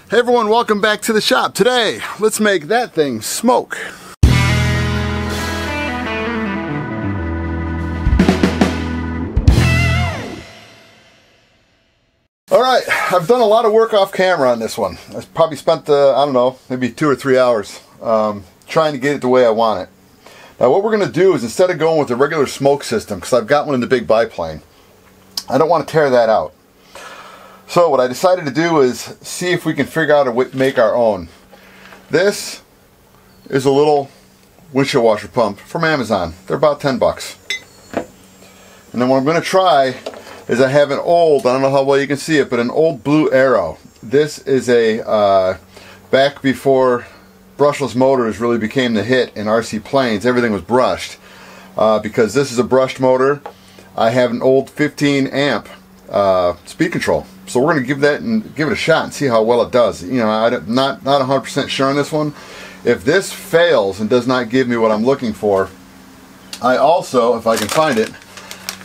Hey everyone, welcome back to the shop. Today, let's make that thing smoke. Alright, I've done a lot of work off camera on this one. I probably spent, I don't know, maybe 2 or 3 hours trying to get it the way I want it. Now what we're going to do is, instead of going with the regular smoke system, because I've got one in the big biplane, I don't want to tear that out. So what I decided to do is see if we can figure out a way to make our own. This is a little windshield washer pump from Amazon. They're about 10 bucks. And then what I'm going to try is, I have an old, I don't know how well you can see it, but an old Blue Arrow. This is a, back before brushless motors really became the hit in RC planes, everything was brushed. Because this is a brushed motor, I have an old 15 amp speed control. So we're going to give it a shot and see how well it does. You know, I'm not 100% sure on this one. If this fails and does not give me what I'm looking for, I also, if I can find it,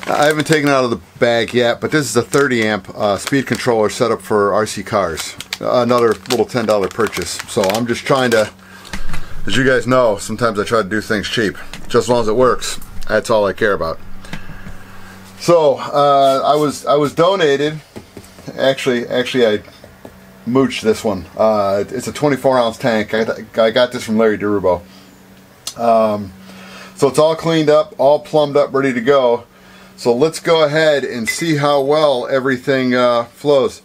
I haven't taken it out of the bag yet, but this is a 30 amp speed controller set up for RC cars. Another little $10 purchase. So I'm just trying to, as you guys know, sometimes I try to do things cheap. Just as long as it works, that's all I care about. So I was donated. Actually, I mooched this one. It's a 24-ounce tank. I got this from Larry DeRubo. So it's all cleaned up, all plumbed up, ready to go. So let's go ahead and see how well everything flows.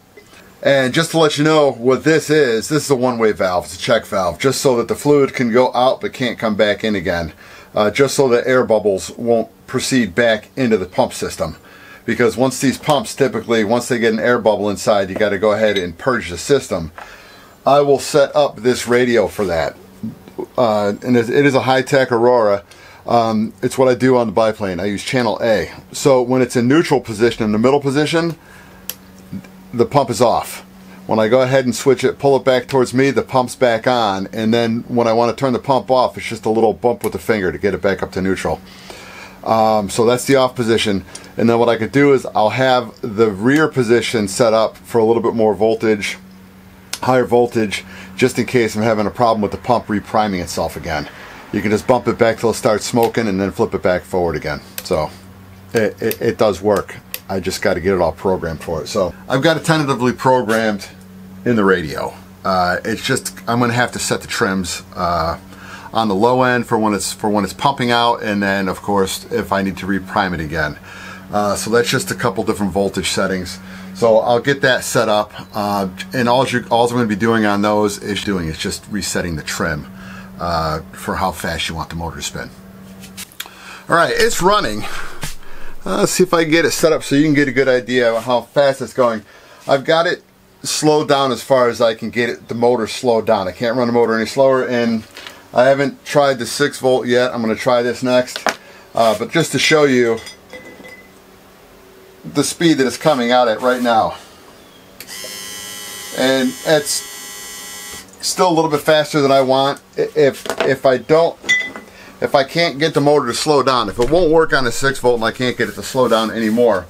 And just to let you know what this is a one-way valve. It's a check valve, just so that the fluid can go out but can't come back in again. Just so the air bubbles won't proceed back into the pump system. Because once these pumps, typically, once they get an air bubble inside, you got to go ahead and purge the system. I will set up this radio for that. And it is a high-tech Aurora. It's what I do on the biplane. I use channel A. So when it's in neutral position, in the middle position, the pump is off. When I go ahead and switch it, pull it back towards me, the pump's back on. And then when I want to turn the pump off, it's just a little bump with the finger to get it back up to neutral. So that's the off position. And then what I could do is, I'll have the rear position set up for a little bit more voltage, higher voltage, just in case I'm having a problem with the pump repriming itself again. You can just bump it back till it starts smoking and then flip it back forward again. So it does work. I just got to get it all programmed for it. So I've got it tentatively programmed in the radio. It's just, I'm going to have to set the trims on the low end for when it's pumping out, and then of course if I need to reprime it again. So that's just a couple different voltage settings. So I'll get that set up, and all I'm going to be doing on those is just resetting the trim for how fast you want the motor to spin. Alright, it's running. Let's see if I can get it set up so you can get a good idea of how fast it's going. I've got it slowed down as far as I can get it, the motor slowed down. I can't run the motor any slower, and I haven't tried the 6-volt yet. I'm going to try this next. But just to show you the speed that it's coming out at right now. And it's still a little bit faster than I want. If I can't get the motor to slow down, if it won't work on a 6-volt and I can't get it to slow down anymore,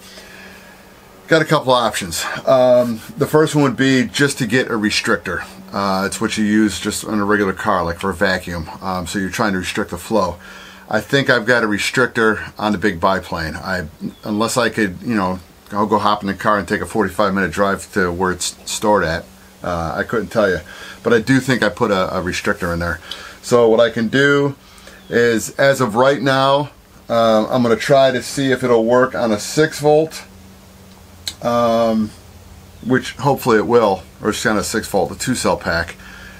got a couple options. The first one would be just to get a restrictor. It's what you use just on a regular car, like for a vacuum. So you're trying to restrict the flow. I think I've got a restrictor on the big biplane. Unless I could, you know, I'll go hop in the car and take a 45-minute drive to where it's stored at. I couldn't tell you. But I do think I put a restrictor in there. So what I can do is, as of right now, I'm going to try to see if it'll work on a 6-volt. Which hopefully it will, or it's on a 6-volt, the 2-cell pack.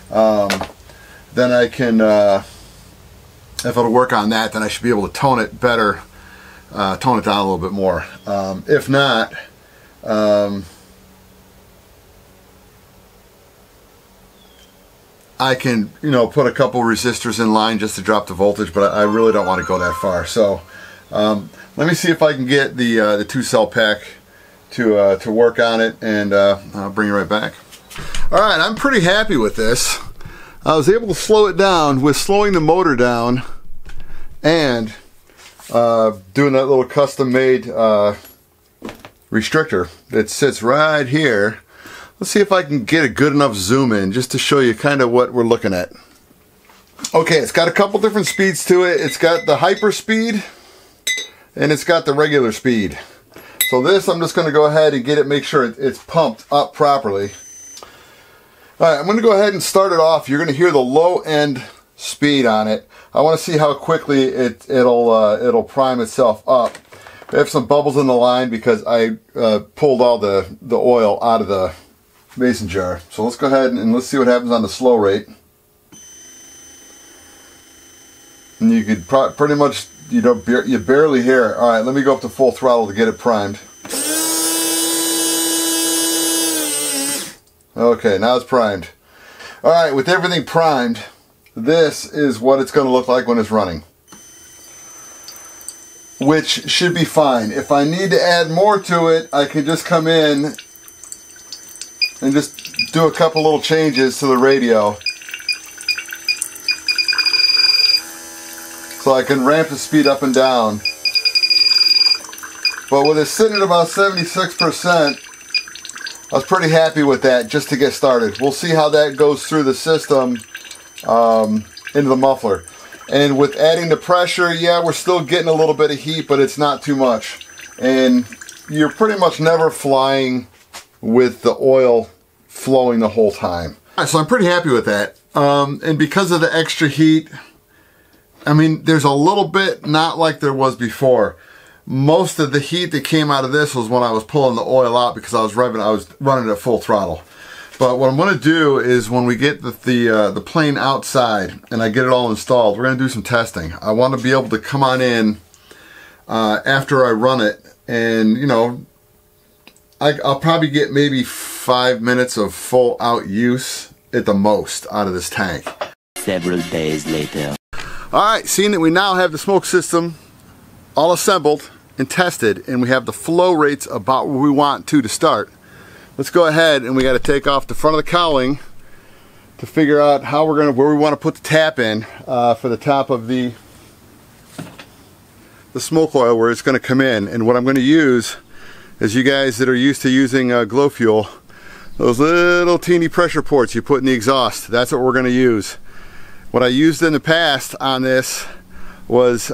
Then I can, if it'll work on that, then I should be able to tone it better, tone it down a little bit more. If not, I can, you know, put a couple resistors in line just to drop the voltage, but I really don't want to go that far. So let me see if I can get the 2-cell pack to work on it, and I'll bring you right back. Alright, I'm pretty happy with this. I was able to slow it down with slowing the motor down and doing that little custom made restrictor that sits right here. Let's see if I can get a good enough zoom in just to show you kind of what we're looking at. Okay, it's got a couple different speeds to it. It's got the hyper speed and it's got the regular speed. So this, I'm just going to go ahead and get it, make sure it's pumped up properly. All right, I'm going to go ahead and start it off. You're going to hear the low end speed on it. I want to see how quickly it'll prime itself up. I have some bubbles in the line because I pulled all the oil out of the mason jar. So let's go ahead and let's see what happens on the slow rate. And you could pretty much, you barely hear it. All right, let me go up to full throttle to get it primed. Okay, now it's primed. All right, with everything primed, this is what it's going to look like when it's running, which should be fine. If I need to add more to it, I can just come in and just do a couple little changes to the radio. So I can ramp the speed up and down. But with it sitting at about 76%, I was pretty happy with that just to get started. We'll see how that goes through the system into the muffler. And with adding the pressure, yeah, we're still getting a little bit of heat, but it's not too much. And you're pretty much never flying with the oil flowing the whole time. All right, so I'm pretty happy with that. And because of the extra heat, I mean, there's a little bit not like there was before. Most of the heat that came out of this was when I was pulling the oil out because I was running at full throttle. But what I'm going to do is when we get the plane outside and I get it all installed, we're going to do some testing. I want to be able to come on in after I run it, and you know, I'll probably get maybe 5 minutes of full out use at the most out of this tank. Several days later. Alright, seeing that we now have the smoke system all assembled and tested, and we have the flow rates about where we want to start, let's go ahead and we got to take off the front of the cowling to figure out how where we want to put the tap in for the top of the smoke oil where it's going to come in. And what I'm going to use is, you guys that are used to using glow fuel, those little teeny pressure ports you put in the exhaust, that's what we're going to use. What I used in the past on this was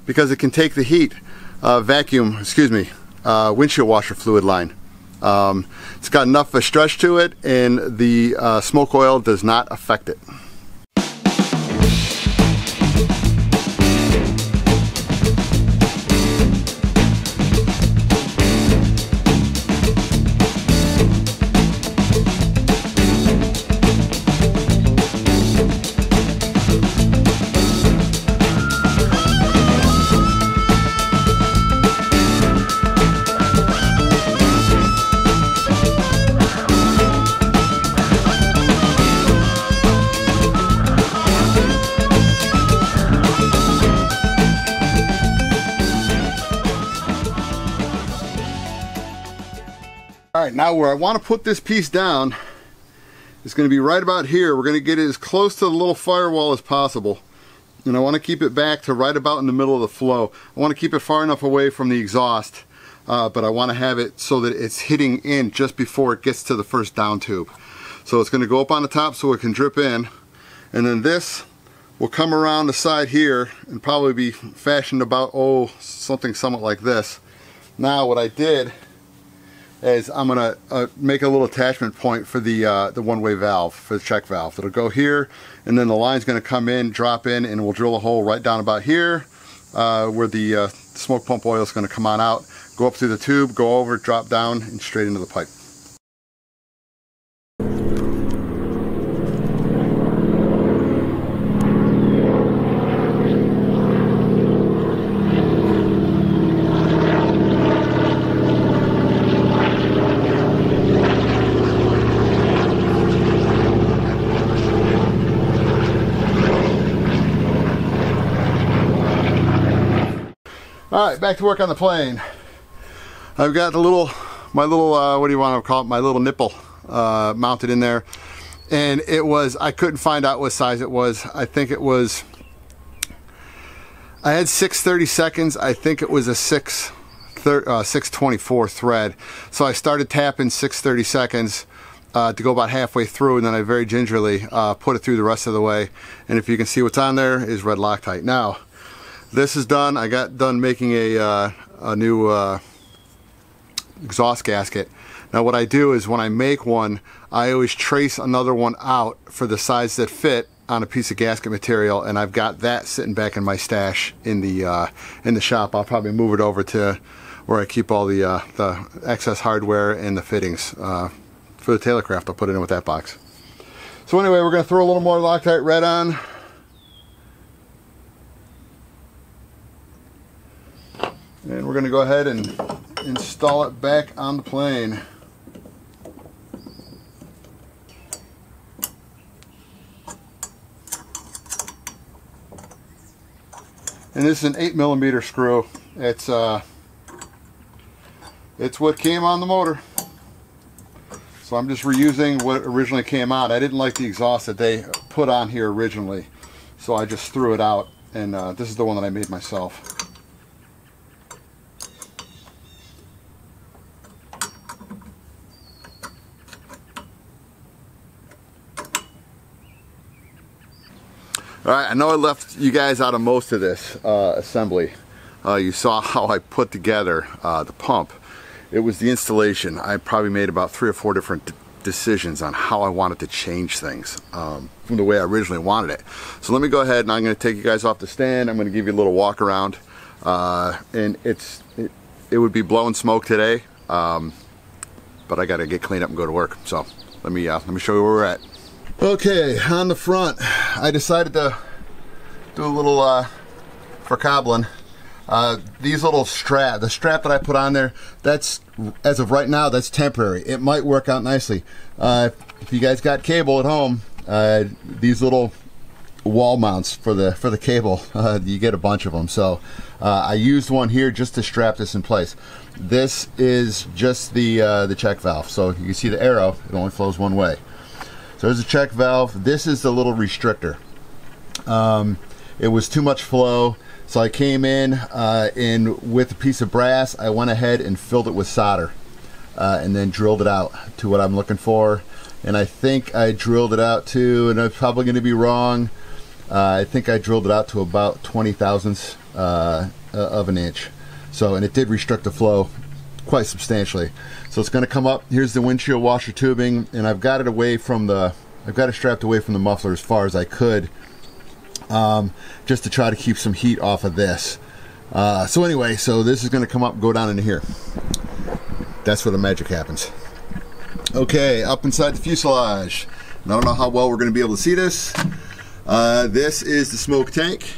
because it can take the heat, windshield washer fluid line. It's got enough of a stretch to it, and the smoke oil does not affect it. Alright, now where I want to put this piece down is going to be right about here. We're going to get it as close to the little firewall as possible. And I want to keep it back to right about in the middle of the flow. I want to keep it far enough away from the exhaust, but I want to have it so that it's hitting in just before it gets to the first down tube. So it's going to go up on the top so it can drip in. And then this will come around the side here and probably be fashioned about, something somewhat like this. Now what I did is I'm going to make a little attachment point for the one-way valve, for the check valve. It'll go here, and then the line's going to come in, drop in, and we'll drill a hole right down about here where the smoke pump oil is going to come on out, go up through the tube, go over, drop down, and straight into the pipe. Alright, back to work on the plane. I've got my little, what do you want to call it, my little nipple mounted in there. And it was, I couldn't find out what size it was. I think it was, I had 630 seconds. I think it was a 624 thread. So I started tapping 630 seconds, to go about halfway through, and then I very gingerly put it through the rest of the way. And if you can see what's on there is red Loctite. Now, this is done. I got done making a new exhaust gasket. Now what I do is when I make one, I always trace another one out for the size that fit on a piece of gasket material, and I've got that sitting back in my stash in the shop. I'll probably move it over to where I keep all the excess hardware and the fittings. For the Taylorcraft, I'll put it in with that box. So anyway, we're going to throw a little more Loctite red on. And we're going to go ahead and install it back on the plane. And this is an 8mm screw. It's what came on the motor. So I'm just reusing what originally came out. I didn't like the exhaust that they put on here originally, so I just threw it out, and this is the one that I made myself. Alright, I know I left you guys out of most of this assembly. You saw how I put together the pump. It was the installation. I probably made about 3 or 4 different decisions on how I wanted to change things from the way I originally wanted it. So let me go ahead, and I'm going to take you guys off the stand. I'm going to give you a little walk around. And it would be blowing smoke today, but I got to get cleaned up and go to work. So let me show you where we're at. Okay, on the front, I decided to do a little for cobbling. These little the strap that I put on there, that's, as of right now, that's temporary. It might work out nicely. If you guys got cable at home, these little wall mounts for the cable, you get a bunch of them. So I used one here just to strap this in place. This is just the check valve. So you can see the arrow, it only flows one way. So there's a check valve. This is the little restrictor. It was too much flow. So I came in with a piece of brass. I went ahead and filled it with solder and then drilled it out to what I'm looking for. And I think I drilled it out to, and I'm probably going to be wrong, I think I drilled it out to about 20 thousandths of an inch. So, and it did restrict the flow quite substantially. So it's going to come up. Here's the windshield washer tubing, and I've got it away from I've got it strapped away from the muffler as far as I could. Just to try to keep some heat off of this. So anyway, so this is going to come up and go down into here. That's where the magic happens. Okay, up inside the fuselage. And I don't know how well we're going to be able to see this. This is the smoke tank.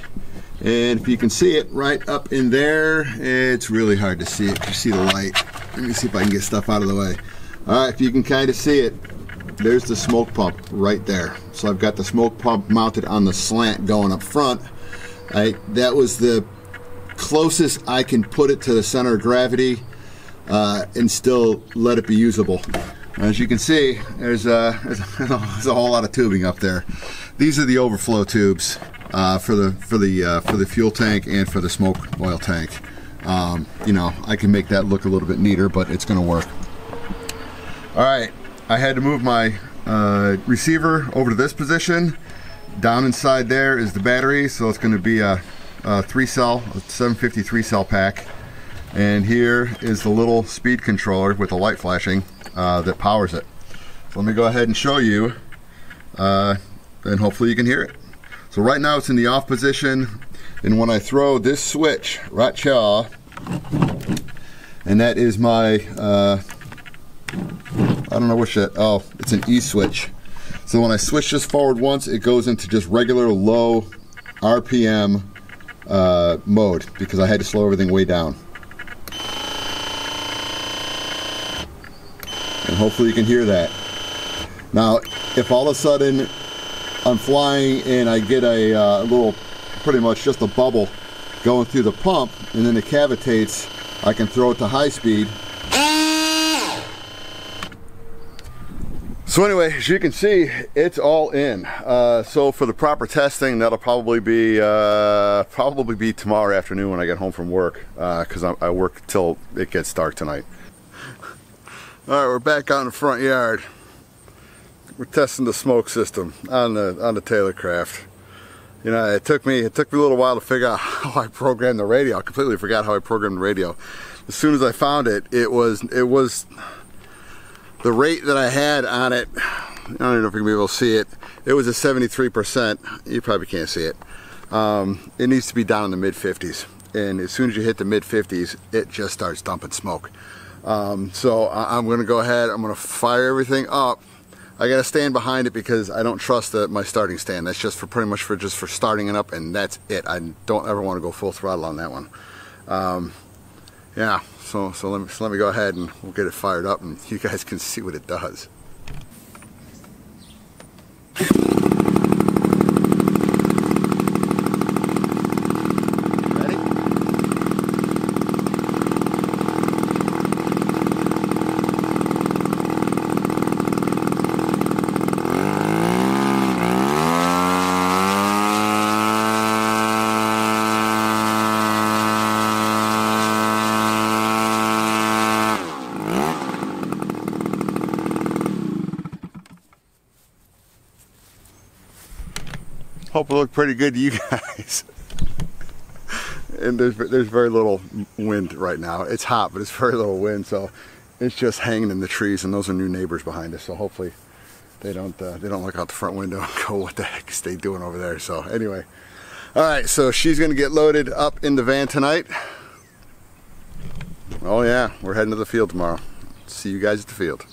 And if you can see it right up in there, it's really hard to see it. You see the light. Let me see if I can get stuff out of the way. Alright, if you can kind of see it, there's the smoke pump right there. So I've got the smoke pump mounted on the slant going up front. That was the closest I can put it to the center of gravity and still let it be usable. As you can see, there's a whole lot of tubing up there. These are the overflow tubes for the fuel tank and for the smoke oil tank. You know, I can make that look a little bit neater, but it's going to work. All right. I had to move my receiver over to this position. Down inside there is the battery, so it's going to be a 3-cell, a 750 3-cell pack. And here is the little speed controller with the light flashing that powers it. So let me go ahead and show you, and hopefully you can hear it. So right now it's in the off position, and when I throw this switch right here, and that is my I don't know which that, oh, it's an E switch. So when I switch this forward once, it goes into just regular low RPM mode because I had to slow everything way down. And hopefully you can hear that. Now, if all of a sudden I'm flying and I get a little, pretty much just a bubble going through the pump and then it cavitates, I can throw it to high speed. So anyway, as you can see, it's all in. So for the proper testing, that'll probably be tomorrow afternoon when I get home from work, because I work till it gets dark tonight. All right, we're back out in the front yard. we're testing the smoke system on the Taylorcraft. You know, it took me a little while to figure out how I programmed the radio. I completely forgot how I programmed the radio. As soon as I found it, it was the rate that I had on it. I don't even know if you can be able to see it. It was a 73%. You probably can't see it. It needs to be down in the mid 50s. And as soon as you hit the mid 50s, it just starts dumping smoke. So I'm going to go ahead. I'm going to fire everything up. I got to stand behind it because I don't trust my starting stand. That's just for pretty much for starting it up, and that's it. I don't ever want to go full throttle on that one. Yeah. So let me go ahead and we'll get it fired up, and you guys can see what it does. Hope it looked pretty good to you guys. And there's very little wind right now. It's hot, but it's very little wind, so it's just hanging in the trees, and those are new neighbors behind us. So hopefully they don't look out the front window and go, "What the heck is they doing over there?" So anyway, all right. So she's gonna get loaded up in the van tonight. Oh yeah, we're heading to the field tomorrow. See you guys at the field.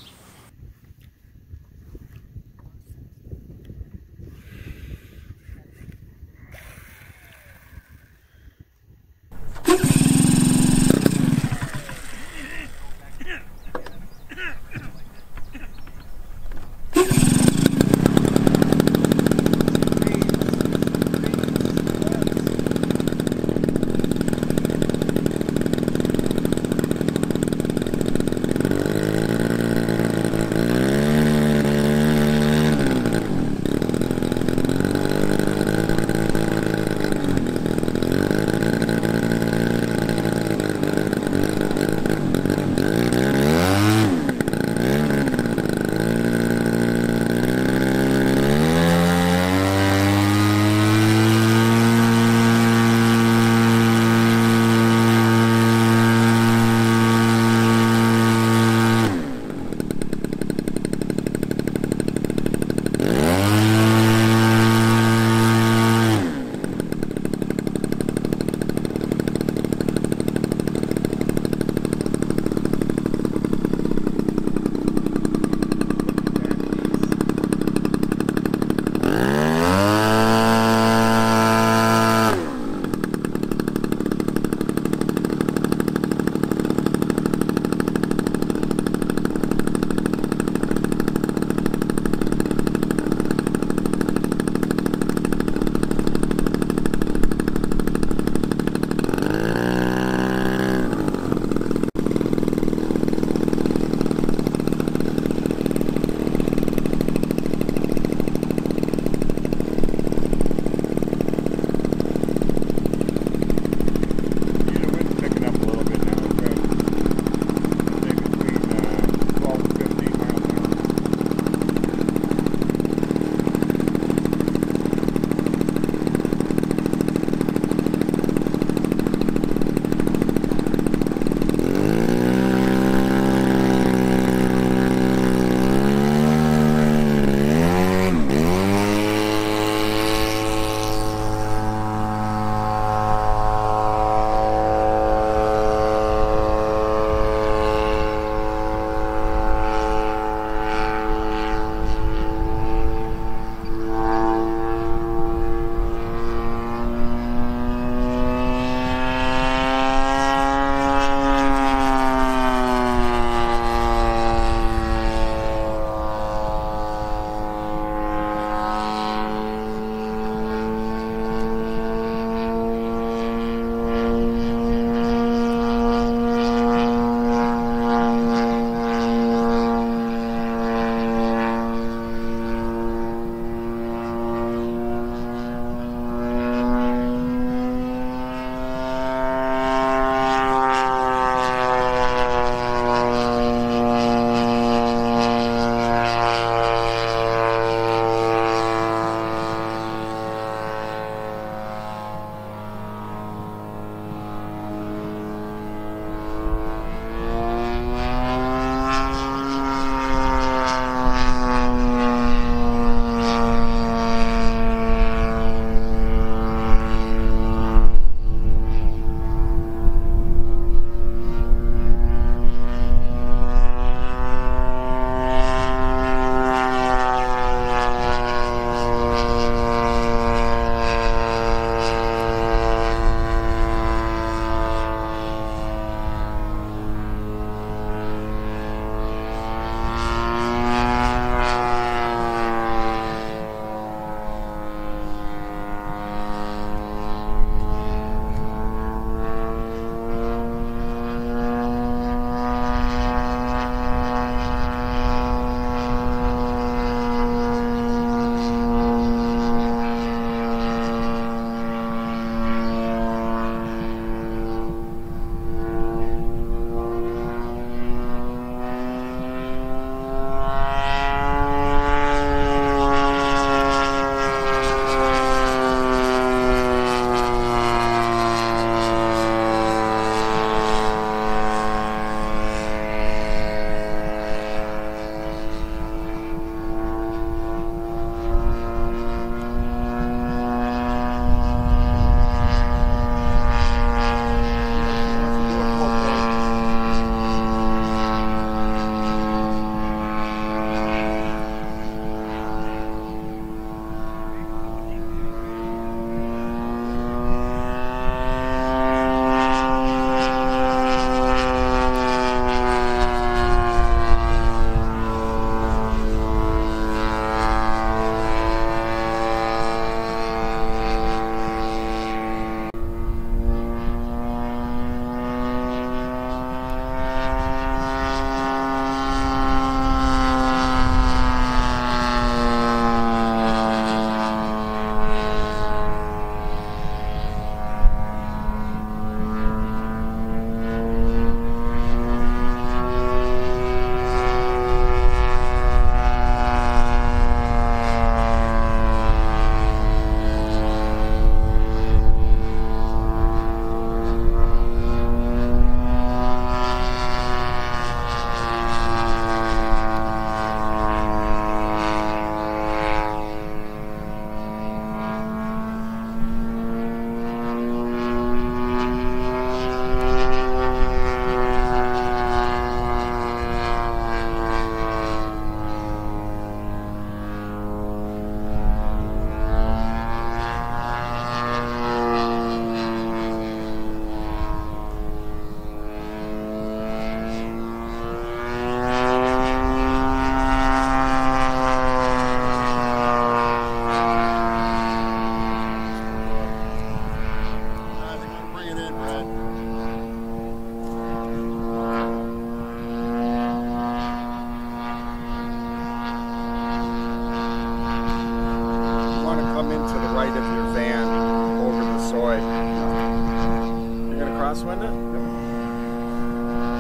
crosswind it?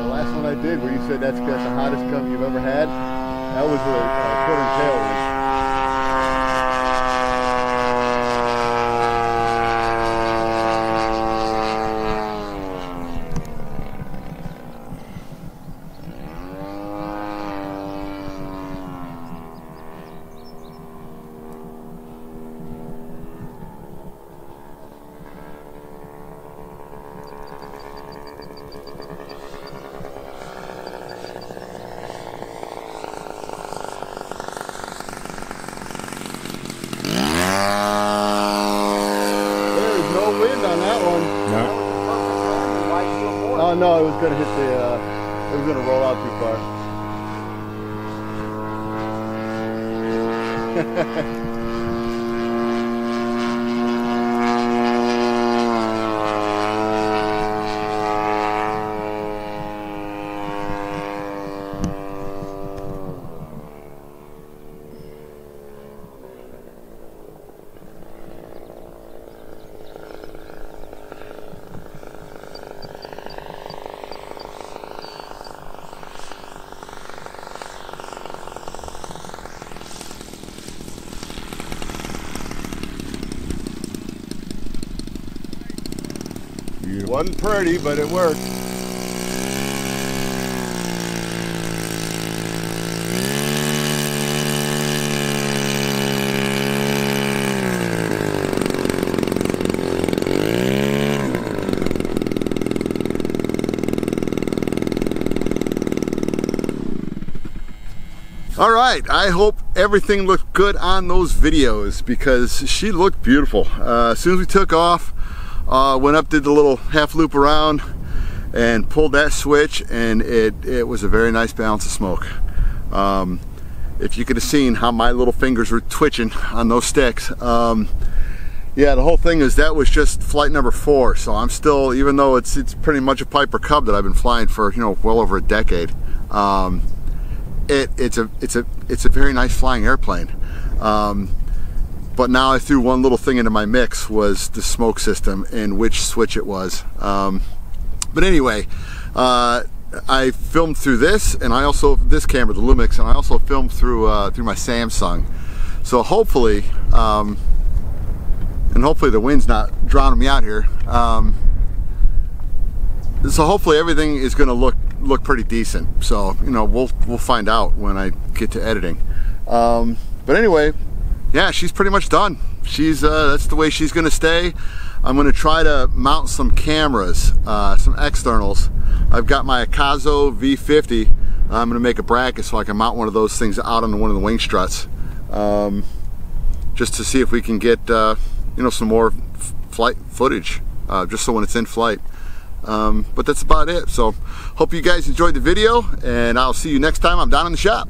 The last one I did, where you said that's the hottest come you've ever had, that was a quarter tailwind. Wind on that one. No. Oh no, it was gonna hit the it was gonna roll out too far. Wasn't pretty, but it worked. All right, I hope everything looked good on those videos because she looked beautiful. As soon as we took off, went up, did the little half loop around and pulled that switch, and it was a very nice balance of smoke. If you could have seen how my little fingers were twitching on those sticks. Yeah, the whole thing is that was just flight number 4, so I'm still, even though it's pretty much a Piper Cub that I've been flying for, you know, well over a decade. It's a very nice flying airplane. But now I threw one little thing into my mix, was the smoke system and which switch it was. But anyway, I filmed through this, and I also, this camera, the Lumix, and I also filmed through my Samsung. So hopefully, and hopefully the wind's not drowning me out here. So hopefully everything is going to look pretty decent. So, you know, we'll find out when I get to editing. But anyway, yeah, she's pretty much done. She's that's the way she's going to stay. I'm going to try to mount some cameras, some externals. I've got my Akazo V50. I'm going to make a bracket so I can mount one of those things out on one of the wing struts, just to see if we can get you know, some more flight footage, just so when it's in flight. But that's about it. So hope you guys enjoyed the video, and I'll see you next time I'm down in the shop.